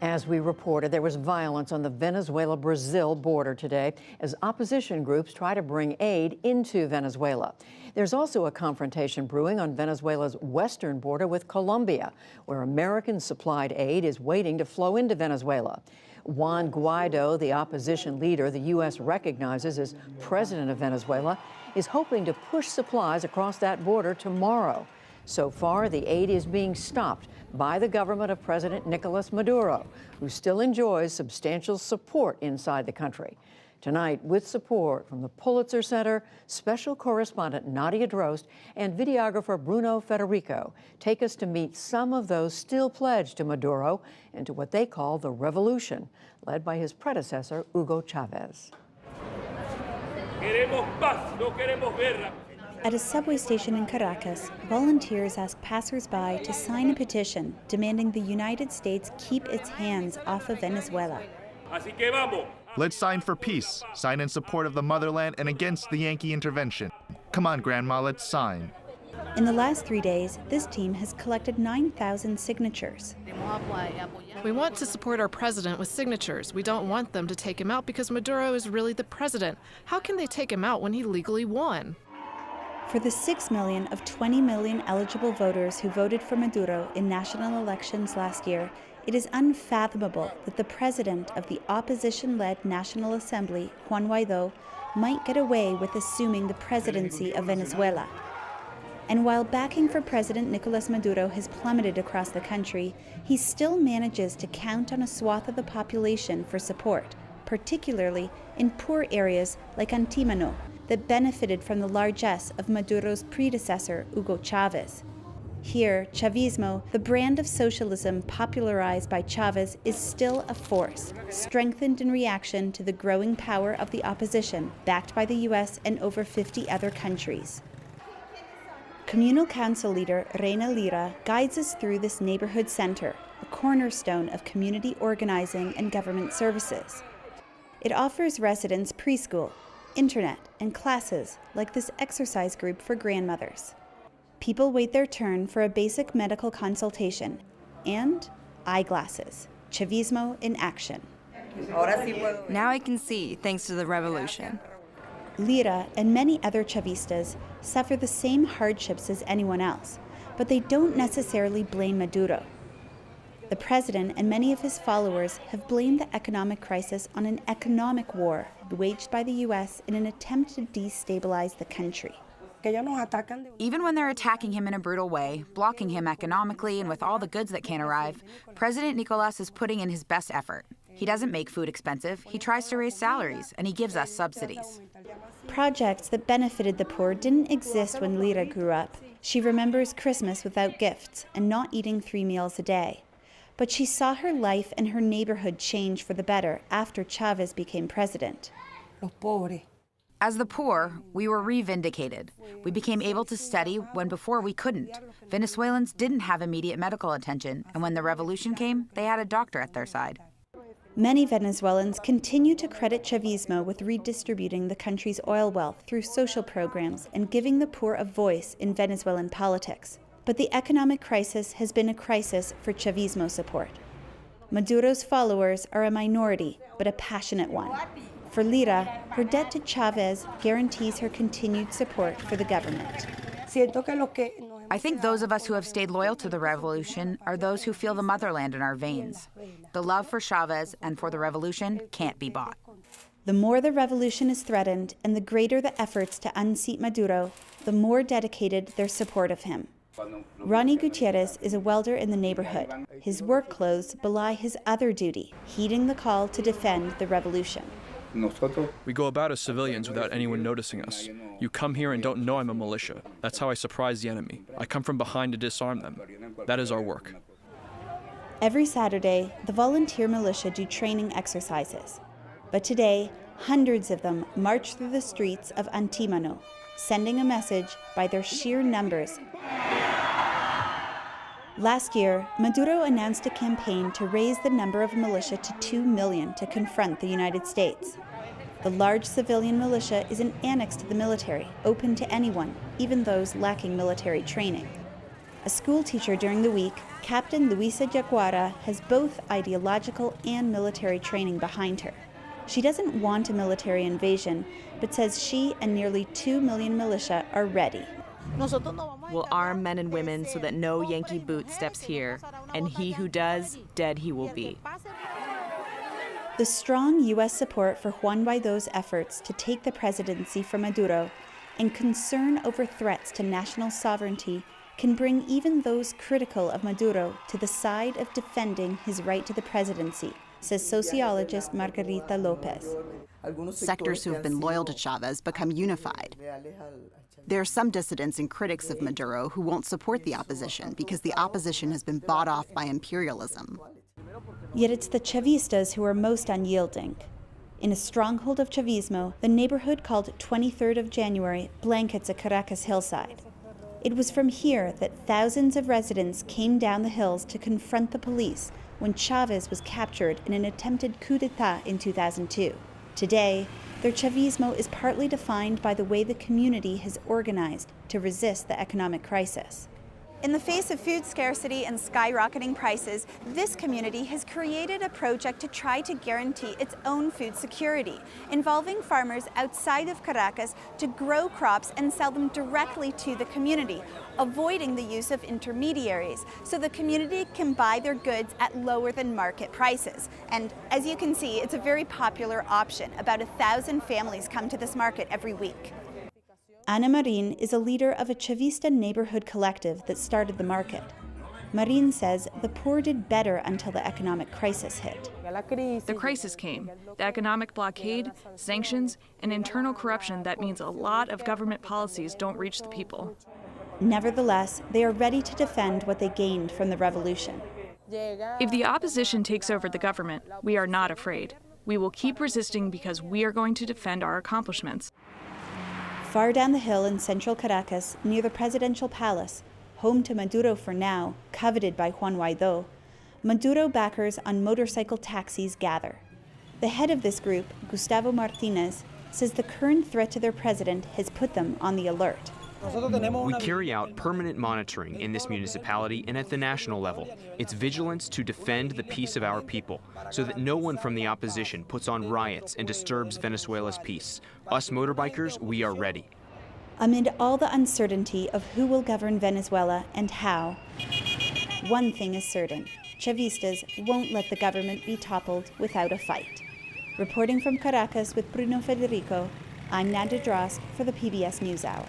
As we reported, there was violence on the Venezuela-Brazil border today as opposition groups try to bring aid into Venezuela. There's also a confrontation brewing on Venezuela's western border with Colombia, where American-supplied aid is waiting to flow into Venezuela. Juan Guaido, the opposition leader the U.S. recognizes as president of Venezuela, is hoping to push supplies across that border tomorrow. So far, the aid is being stopped by the government of President Nicolas Maduro, who still enjoys substantial support inside the country. Tonight, with support from the Pulitzer Center, special correspondent Nadja Drost and videographer Bruno Federico take us to meet some of those still pledged to Maduro and to what they call the revolution, led by his predecessor, Hugo Chavez. Queremos paz, no queremos guerra. At a subway station in Caracas, volunteers ask passers-by to sign a petition demanding the United States keep its hands off of Venezuela. Así que vamos. Let's sign for peace, sign in support of the motherland and against the Yankee intervention. Come on, Grandma, let's sign. In the last 3 days, this team has collected 9,000 signatures. We want to support our president with signatures. We don't want them to take him out because Maduro is really the president. How can they take him out when he legally won? For the 6 million of 20 million eligible voters who voted for Maduro in national elections last year, it is unfathomable that the president of the opposition-led National Assembly, Juan Guaido, might get away with assuming the presidency of Venezuela. And while backing for President Nicolas Maduro has plummeted across the country, he still manages to count on a swath of the population for support, particularly in poor areas like Antímano, that benefited from the largesse of Maduro's predecessor, Hugo Chavez. Here, Chavismo, the brand of socialism popularized by Chavez, is still a force, strengthened in reaction to the growing power of the opposition, backed by the U.S. and over 50 other countries. Communal Council leader Reina Lira guides us through this neighborhood center, a cornerstone of community organizing and government services. It offers residents preschool, internet, and classes like this exercise group for grandmothers. People wait their turn for a basic medical consultation and eyeglasses. Chavismo in action. Now I can see, thanks to the revolution. Lira and many other Chavistas suffer the same hardships as anyone else, but they don't necessarily blame Maduro. The president and many of his followers have blamed the economic crisis on an economic war waged by the U.S. in an attempt to destabilize the country. Even when they're attacking him in a brutal way, blocking him economically and with all the goods that can't arrive, President Nicolas is putting in his best effort. He doesn't make food expensive, he tries to raise salaries, and he gives us subsidies. Projects that benefited the poor didn't exist when Lira grew up. She remembers Christmas without gifts and not eating 3 meals a day. But she saw her life and her neighborhood change for the better after Chavez became president. As the poor, we were revindicated. We became able to study when before we couldn't. Venezuelans didn't have immediate medical attention, and when the revolution came, they had a doctor at their side. Many Venezuelans continue to credit Chavismo with redistributing the country's oil wealth through social programs and giving the poor a voice in Venezuelan politics. But the economic crisis has been a crisis for Chavismo support. Maduro's followers are a minority, but a passionate one. For Lira, her debt to Chavez guarantees her continued support for the government. I think those of us who have stayed loyal to the revolution are those who feel the motherland in our veins. The love for Chavez and for the revolution can't be bought. The more the revolution is threatened and the greater the efforts to unseat Maduro, the more dedicated their support of him. Ronnie Gutierrez is a welder in the neighborhood. His work clothes belie his other duty, heeding the call to defend the revolution. We go about as civilians without anyone noticing us. You come here and don't know I'm a militia. That's how I surprise the enemy. I come from behind to disarm them. That is our work. Every Saturday, the volunteer militia do training exercises. But today, hundreds of them march through the streets of Antímano, sending a message by their sheer numbers. Last year, Maduro announced a campaign to raise the number of militia to 2 million to confront the United States. The large civilian militia is an annex to the military, open to anyone, even those lacking military training. A school teacher during the week, Captain Luisa Jaguara has both ideological and military training behind her. She doesn't want a military invasion, but says she and nearly 2 million militia are ready. We'll arm men and women so that no Yankee boot steps here, and he who does, dead he will be. The strong U.S. support for Juan Guaido's efforts to take the presidency from Maduro and concern over threats to national sovereignty can bring even those critical of Maduro to the side of defending his right to the presidency, says sociologist Margarita Lopez. Sectors who have been loyal to Chavez become unified. There are some dissidents and critics of Maduro who won't support the opposition because the opposition has been bought off by imperialism. Yet it's the Chavistas who are most unyielding. In a stronghold of Chavismo, the neighborhood called 23rd of January blankets a Caracas hillside. It was from here that thousands of residents came down the hills to confront the police when Chavez was captured in an attempted coup d'etat in 2002. Today, their Chavismo is partly defined by the way the community has organized to resist the economic crisis. In the face of food scarcity and skyrocketing prices, this community has created a project to try to guarantee its own food security, involving farmers outside of Caracas to grow crops and sell them directly to the community, avoiding the use of intermediaries, so the community can buy their goods at lower than market prices. And as you can see, it's a very popular option. About 1,000 families come to this market every week. Ana Marin is a leader of a Chavista neighborhood collective that started the market. Marin says the poor did better until the economic crisis hit. The crisis came. The economic blockade, sanctions, and internal corruption that means a lot of government policies don't reach the people. Nevertheless, they are ready to defend what they gained from the revolution. If the opposition takes over the government, we are not afraid. We will keep resisting because we are going to defend our accomplishments. Far down the hill in central Caracas, near the presidential palace, home to Maduro for now, coveted by Juan Guaido, Maduro backers on motorcycle taxis gather. The head of this group, Gustavo Martinez, says the current threat to their president has put them on the alert. We carry out permanent monitoring in this municipality and at the national level. It's vigilance to defend the peace of our people, so that no one from the opposition puts on riots and disturbs Venezuela's peace. Us motorbikers, we are ready. Amid all the uncertainty of who will govern Venezuela and how, one thing is certain: Chavistas won't let the government be toppled without a fight. Reporting from Caracas with Bruno Federico, I'm Nadja Drost for the PBS NewsHour.